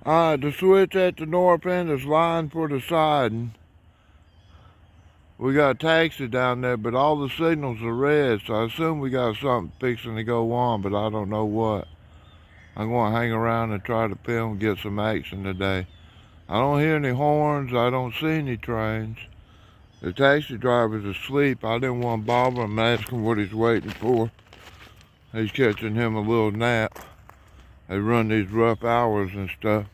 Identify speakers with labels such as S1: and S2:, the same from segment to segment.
S1: Alright, the switch at the north end is lined for the siding. We got a taxi down there, but all the signals are red, so I assume we got something fixing to go on, but I don't know what. I'm going to hang around and try to film and get some action today. I don't hear any horns. I don't see any trains. The taxi driver's asleep. I didn't want to bother him and ask him what he's waiting for. He's catching him a little nap. They run these rough hours and stuff.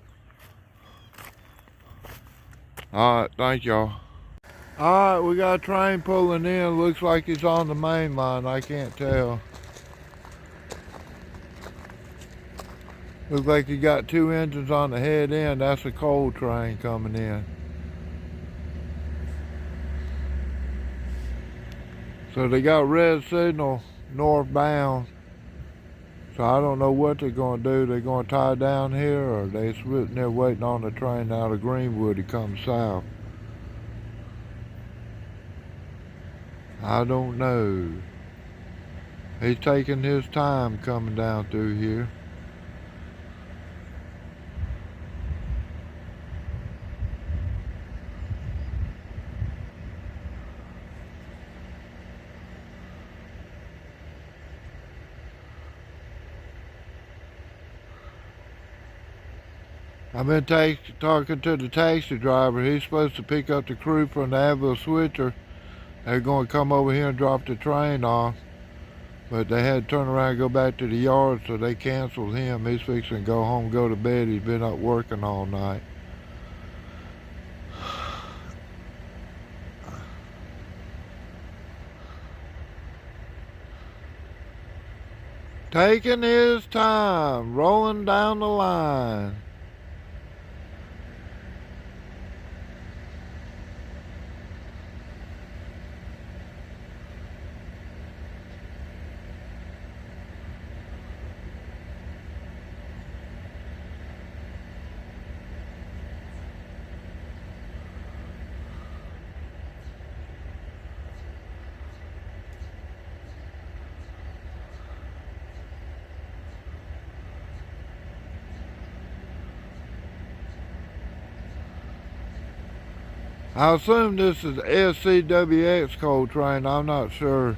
S1: Alright, thank y'all. Alright, we got a train pulling in. Looks like he's on the main line. I can't tell. Looks like he got two engines on the head end. That's a coal train coming in. So they got red signal northbound. So I don't know what they're going to do. They're going to tie down here, or they're sitting there waiting on the train out of Greenwood to come south. I don't know. He's taking his time coming down through here. I've been talking to the taxi driver. He's supposed to pick up the crew from the Abbeville switcher. They're going to come over here and drop the train off. But they had to turn around and go back to the yard, so they canceled him. He's fixing to go home, go to bed. He's been up working all night. Taking his time, rolling down the line. I assume this is SCWX coal train. I'm not sure.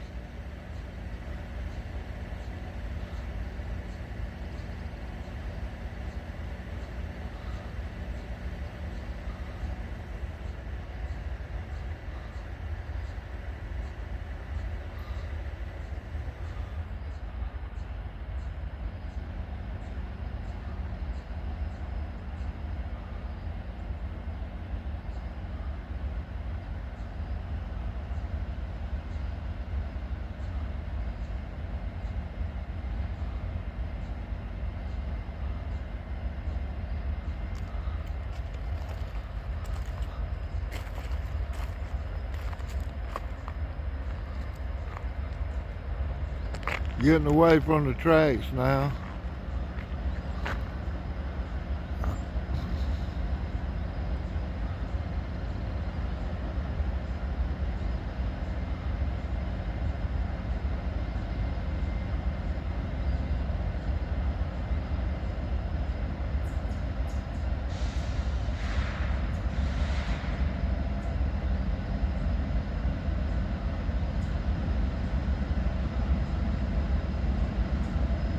S1: Getting away from the tracks now.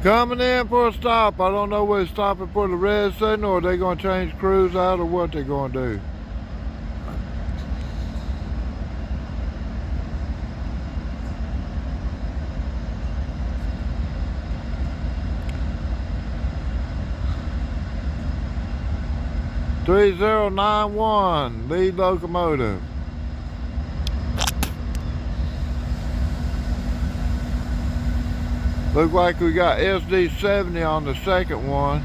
S1: Coming in for a stop. I don't know whether they're stopping for the red signal or they're going to change crews out or what they're going to do. "3091, lead locomotive." Look like we got SD70 on the second one.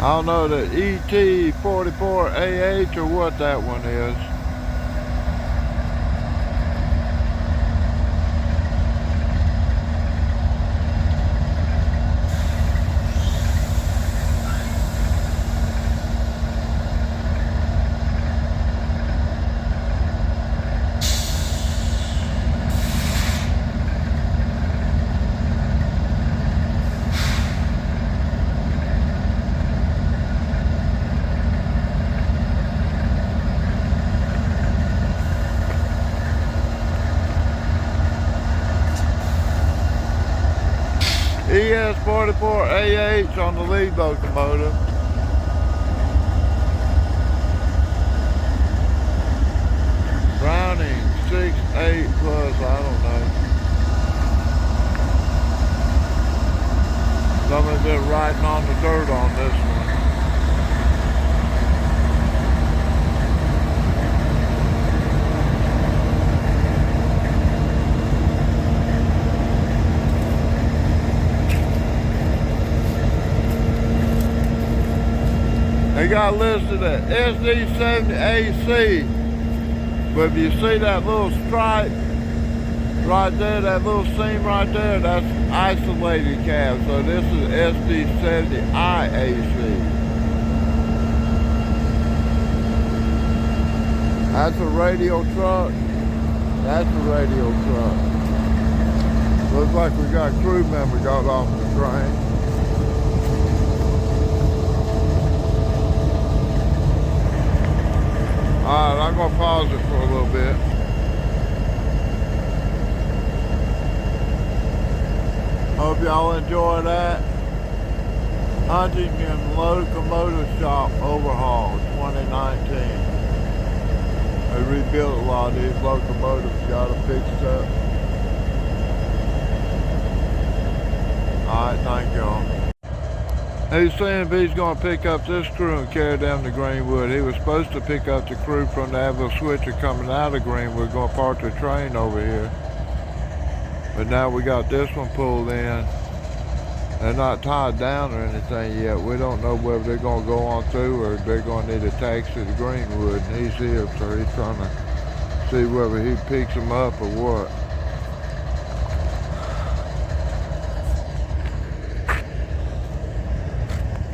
S1: I don't know the ET44AH or what that one is. 44 AH on the lead locomotive. Browning 6.8 plus, I don't know. Somebody's been riding on the dirt on this one. They got listed at SD70AC. But if you see that little stripe right there, that little seam right there, that's isolated cab. So this is SD70IAC. That's a radial truck. That's a radial truck. Looks like we got a crew member got off the train. Alright, I'm going to pause it for a little bit. Hope y'all enjoy that. Huntington Locomotive Shop overhaul 2019. They rebuilt a lot of these locomotives, got them fixed up. Alright, thank y'all. He's saying if he's going to pick up this crew and carry them to Greenwood. He was supposed to pick up the crew from the Abbeville switcher coming out of Greenwood, going to park the train over here. But now we got this one pulled in. They're not tied down or anything yet. We don't know whether they're going to go on through or they're going to need a taxi to Greenwood. And he's here, so he's trying to see whether he picks them up or what.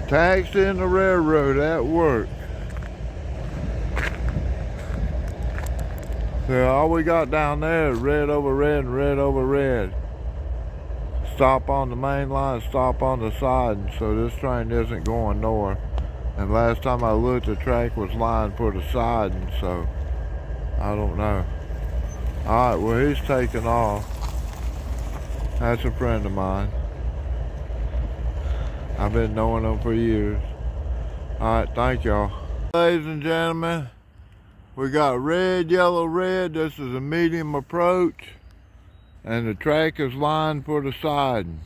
S1: Taxi in the railroad at work. So all we got down there is red over red and red over red. Stop on the main line, stop on the side, and so this train isn't going north. And last time I looked, the track was lined for the side, and so I don't know. Alright, well he's taking off. That's a friend of mine. I've been knowing them for years. Alright, thank y'all. Ladies and gentlemen, we got red, yellow, red. This is a medium approach. And the track is lined for the siding.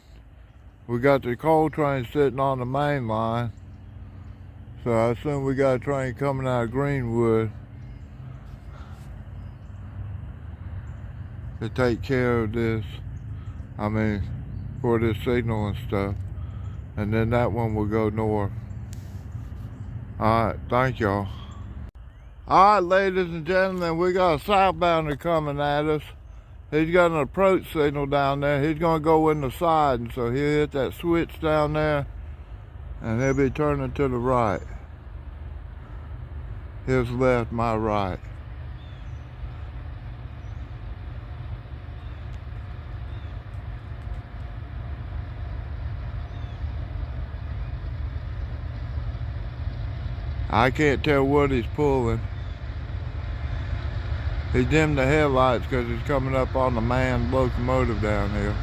S1: We got the coal train sitting on the main line. So I assume we got a train coming out of Greenwood to take care of this. I mean, for this signal and stuff. And then that one will go north. Alright, thank y'all. Alright, ladies and gentlemen, we got a southbounder coming at us. He's got an approach signal down there. He's going to go in the side, and so he'll hit that switch down there, and he'll be turning to the right. His left, my right. I can't tell what he's pulling. He dimmed the headlights because he's coming up on the manned locomotive down here.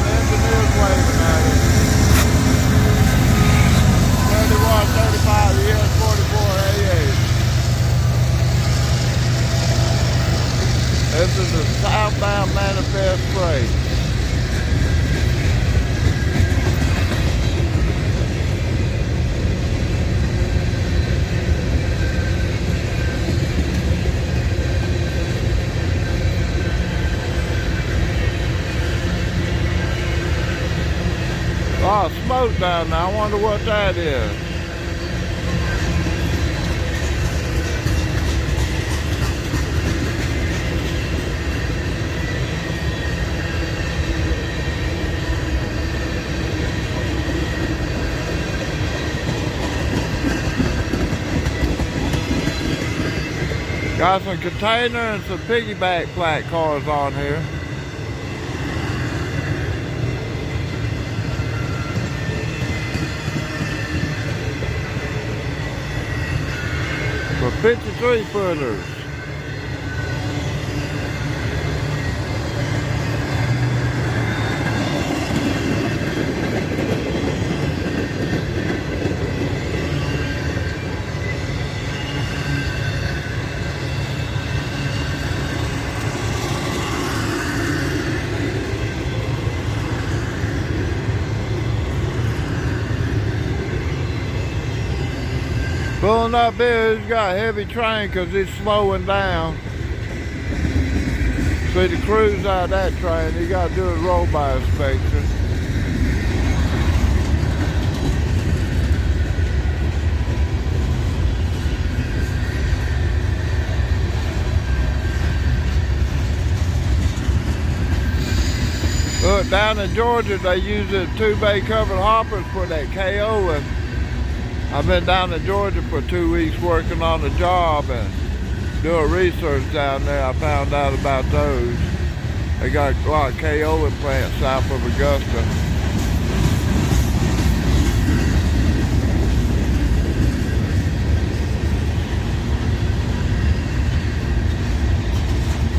S1: Engineers waving at us. 3135 ES 44 AA. This is a southbound manifest freight. Oh, smoke down there. I wonder what that is. Got some container and some piggyback flat cars on here. for 53 footers. Pulling up here, he's got a heavy train because it's slowing down. See the crews out of that train, he got to do a roll-by inspection. Look, down in Georgia, they use the 2-bay covered hoppers for that KO. I've been down in Georgia for 2 weeks working on the job and doing research down there. I found out about those. They got a lot of kaolin plants south of Augusta.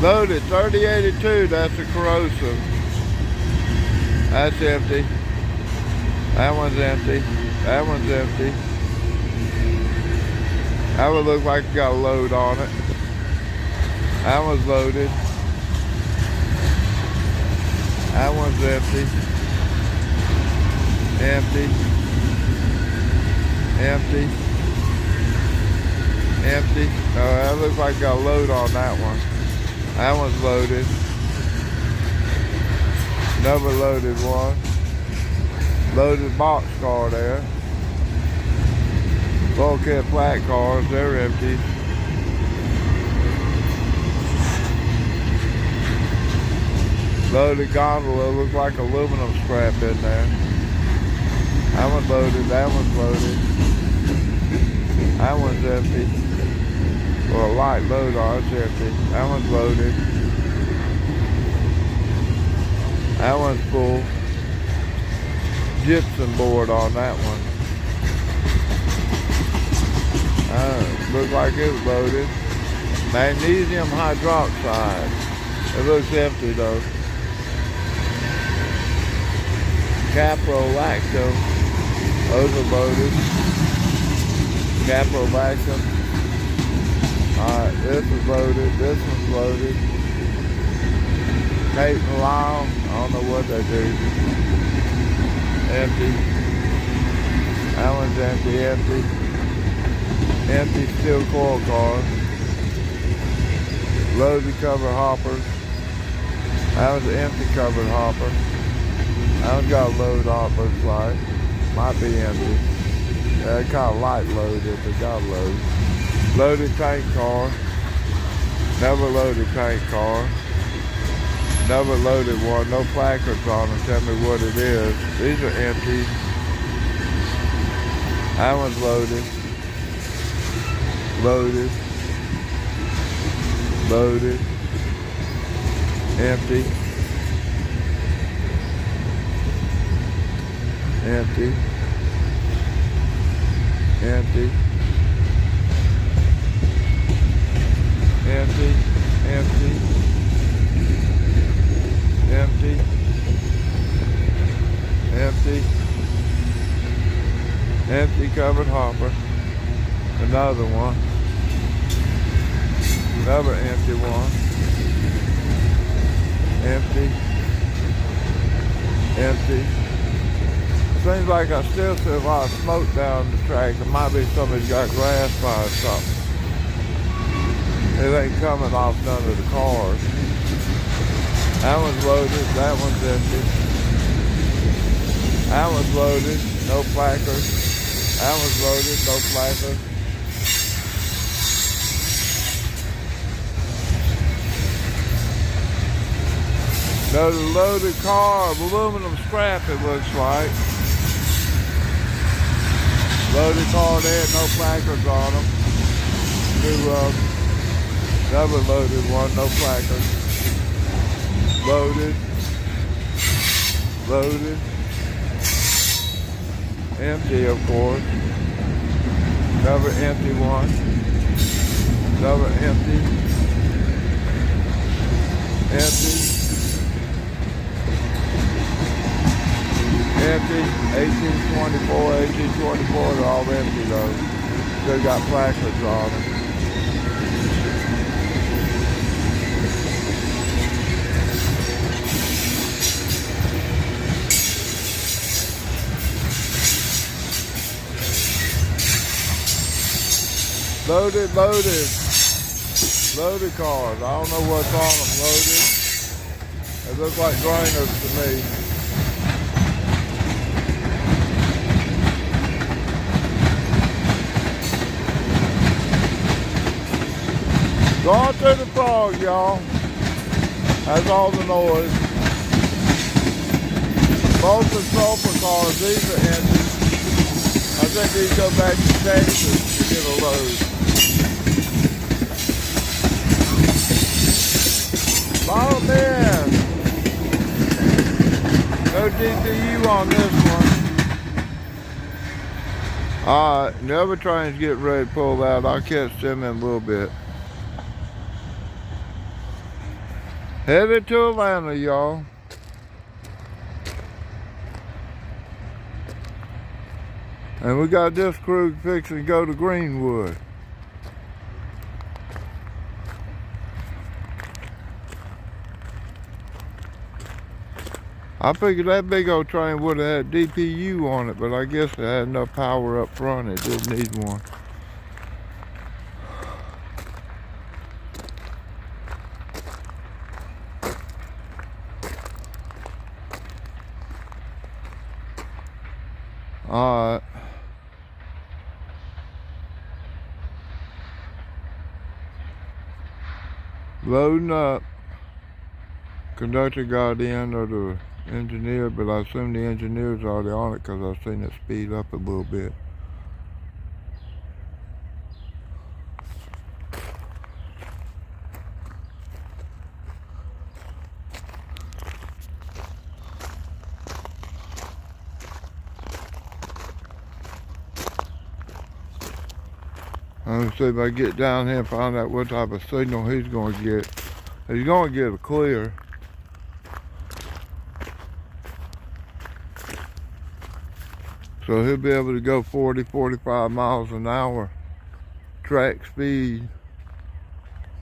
S1: Loaded 3082, that's a corrosive. That's empty. That one's empty. That one's empty. That would look like it got a load on it. That one's loaded. That one's empty. Empty. Empty. Empty. Oh, that looks like it got a load on that one. That one's loaded. Another loaded one. Loaded box car there. Bulkhead flat cars, they're empty. Loaded gondola, looks like aluminum scrap in there. That one's loaded, that one's loaded. That one's empty. Or a light load on it's empty. That one's loaded. That one's full. Gypsum board on that one. Looks like it was loaded. Magnesium hydroxide. It looks empty though. Caprolactam. Those are loaded. Caprolactam. Alright, this is loaded. This one's loaded. Kate and Lyle. I don't know what they do. Empty. That one's empty, empty. Empty steel coil cars. Loaded covered hoppers. That was an empty covered hopper. That one's got a load on it, looks like. Might be empty. Yeah, kind of light loaded, but got a load. Loaded tank car. Never loaded tank car. Never loaded one. No placards on them. Tell me what it is. These are empty. That one's loaded. Loaded. Loaded. Empty. Empty. Empty. Empty. Empty. Empty. Empty. Empty covered hopper. Another one. Another empty one. Empty. Empty. Seems like I still see a lot of smoke down the track. It might be somebody's got grass fire or something. It ain't coming off none of the cars. That one's loaded. That one's empty. That one's loaded. No placard. That one's loaded. No placard. Another loaded car of aluminum scrap, it looks like. Loaded car there, no placards on them. Another loaded one, no placards. Loaded. Loaded. Empty, of course. Another empty one. Another empty. Empty. Empty. 1824, 1824, they're all empty though. Still got placards on them. Loaded cars. I don't know what's on them. Loaded. They look like grainers to me. Going through the fog, y'all. That's all the noise. Both the sulfur cars, these are empty. I think these go back to Texas to get a load. Bottom end. No DPU on this one. Alright, the other train's getting ready to pull out. I'll catch them in a little bit. Headed to Atlanta, y'all. And we got this crew fixing to go to Greenwood. I figured that big old train would have had DPU on it, but I guess it had enough power up front, it didn't need one. Alright. Loading up. Conductor got in, or the engineer, but I assume the engineer's already on it because I've seen it speed up a little bit. Let me see if I get down here and find out what type of signal he's going to get. He's going to get a clear. So he'll be able to go 40, 45 miles an hour track speed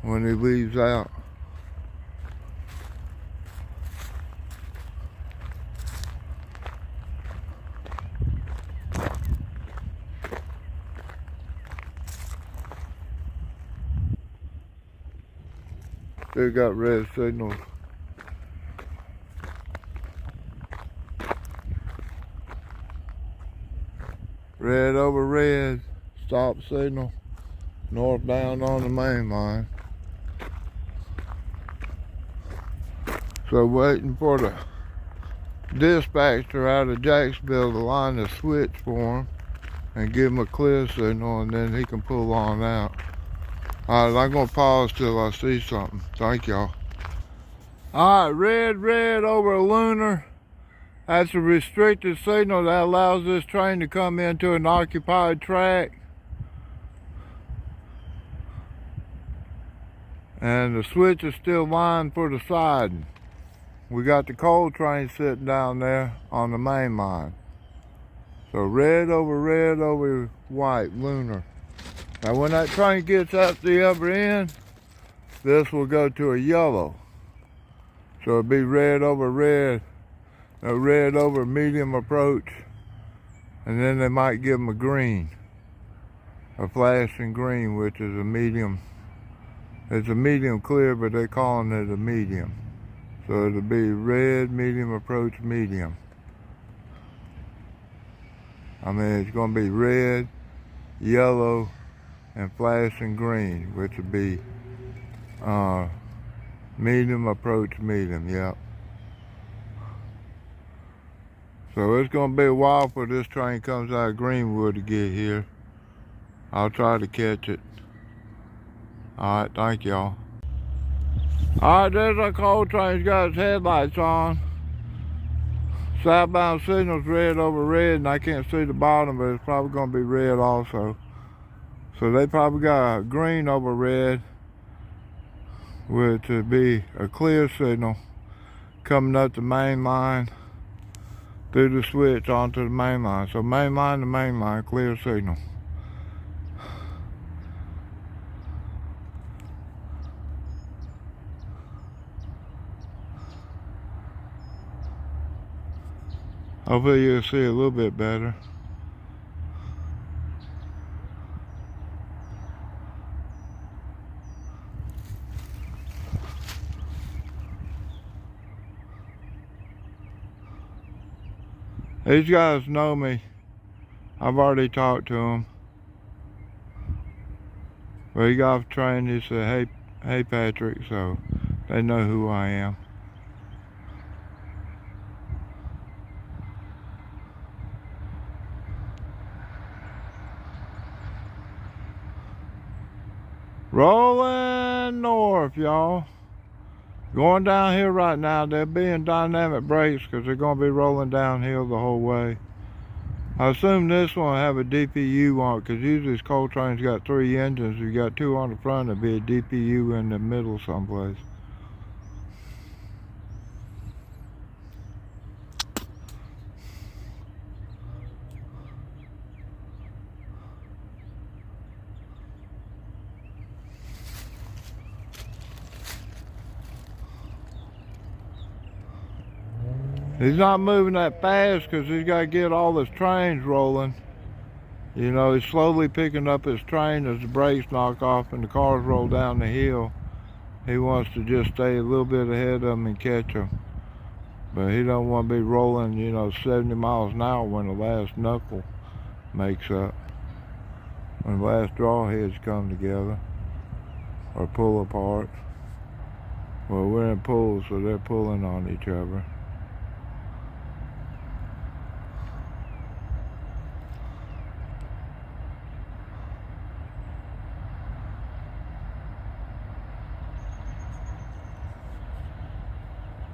S1: when he leaves out. Still got red signals. Red over red, stop signal, northbound on the main line. So waiting for the dispatcher out of Jacksonville to line the switch for him and give him a clear signal, and then he can pull on out. Alright, I'm gonna pause till I see something. Thank y'all. Alright, red over a lunar. That's a restricted signal that allows this train to come into an occupied track. And the switch is still lined for the siding. We got the coal train sitting down there on the main line. So red over white, lunar. Now when that train gets up the other end, this will go to a yellow. So it'll be red over red. A red over medium approach, and then they might give them a green, a flashing green, which is a medium. It's a medium clear, but they're calling it a medium. So it'll be red, medium approach, medium. I mean, it's going to be red, yellow, and flashing green, which would be medium approach, medium, yep. So it's going to be a while before this train comes out of Greenwood to get here. I'll try to catch it. Alright, thank y'all. Alright, there's our coal train. He's got his headlights on. Southbound signal's red over red, and I can't see the bottom, but it's probably going to be red also. So they probably got a green over red, which would be a clear signal coming up the main line through the switch onto the main line. So main line to main line, clear signal. Hopefully you'll see a little bit better. These guys know me. I've already talked to them. Well, he got off the train, he said, hey Patrick, so they know who I am. Rolling north, y'all. Going downhill right now. They're being dynamic brakes because they're going to be rolling downhill the whole way. I assume this one will have a DPU on it because usually this coal train's got 3 engines. You got 2 on the front, there'll be a DPU in the middle someplace. He's not moving that fast because he's got to get all his trains rolling. You know, he's slowly picking up his train as the brakes knock off and the cars roll down the hill. He wants to just stay a little bit ahead of them and catch them. But he don't want to be rolling, you know, 70 miles an hour when the last knuckle makes up. When the last draw heads come together or pull apart. Well, we're in pulls, so they're pulling on each other.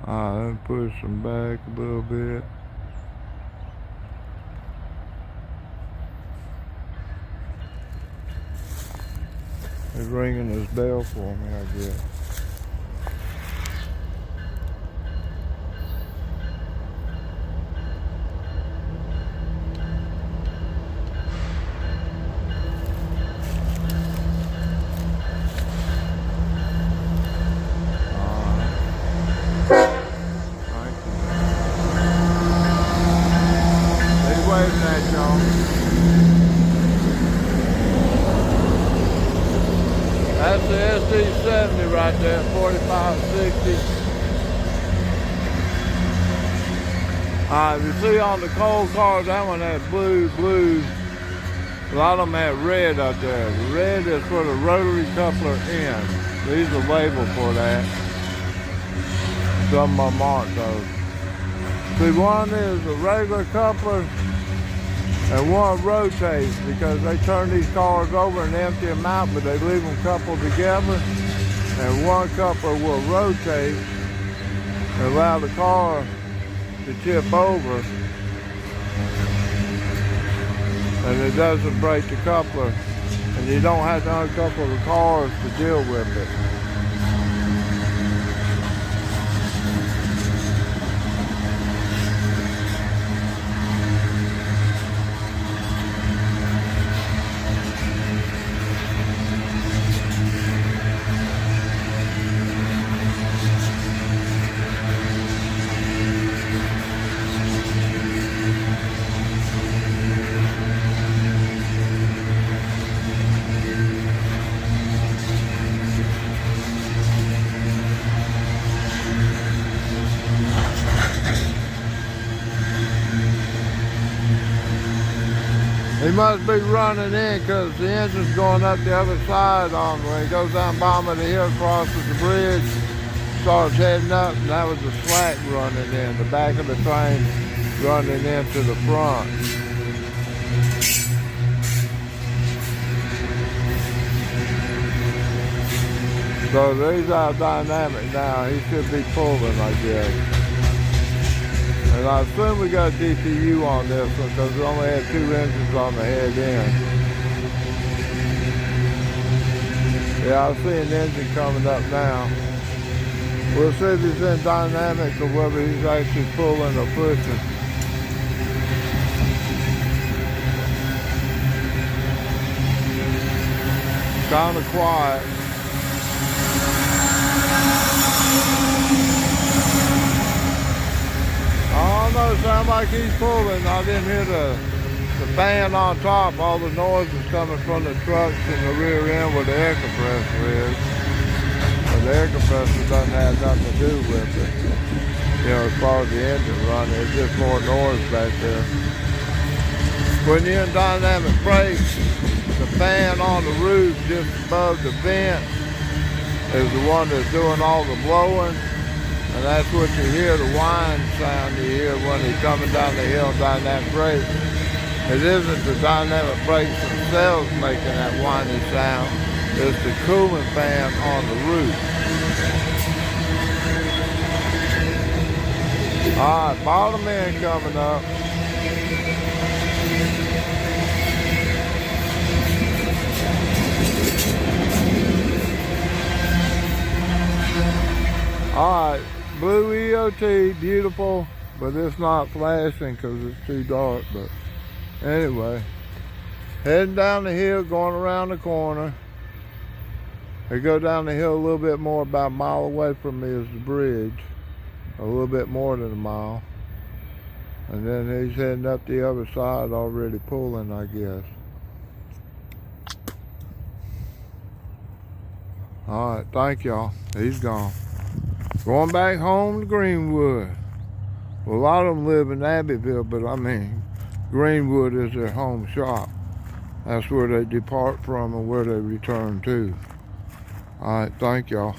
S1: Let me push them back a little bit. He's ringing his bell for me, I guess. That's the SD70 right there, 4560. If you see on the coal cars, that one had blue. A lot of them had red out there. The red is for the rotary coupler end. These are labeled for that. Some of them aren't though. See, one is a regular coupler and one rotates because they turn these cars over and empty them out, but they leave them coupled together. And one coupler will rotate and allow the car to tip over, and it doesn't break the coupler, and you don't have to uncouple the cars to deal with it. He must be running in because the engine's going up the other side on when he goes down bottom of the hill, crosses the bridge, starts heading up, and that was the slack running in, the back of the train running into the front. So he's out dynamic now, he should be pulling, I guess. And I assume we got a DPU on this one because we only had 2 engines on the head end. Yeah, I see an engine coming up now. We'll see if he's in dynamic or whether he's actually pulling or pushing. Kind of quiet. I don't know, sounds like he's pulling. I didn't hear the fan on top. All the noise is coming from the trucks in the rear end where the air compressor is. But the air compressor doesn't have nothing to do with it. You know, as far as the engine running, it's just more noise back there. When you're in dynamic brakes, the fan on the roof just above the vent is the one that's doing all the blowing. And that's what you hear, the whine sound you hear when he's coming down the hill in dynamic brakes. It isn't the dynamic brakes themselves making that whiny sound. It's the cooling fan on the roof. Alright, bottom end coming up. Alright, blue EOT, beautiful, but it's not flashing because it's too dark. But anyway, heading down the hill, going around the corner. I go down the hill a little bit more, about a mile away from me is the bridge. A little bit more than a mile. And then he's heading up the other side, already pulling, I guess. Alright, thank y'all. He's gone. Going back home to Greenwood. Well, a lot of them live in Abbeville, but I mean, Greenwood is their home shop. That's where they depart from and where they return to. All right, thank y'all.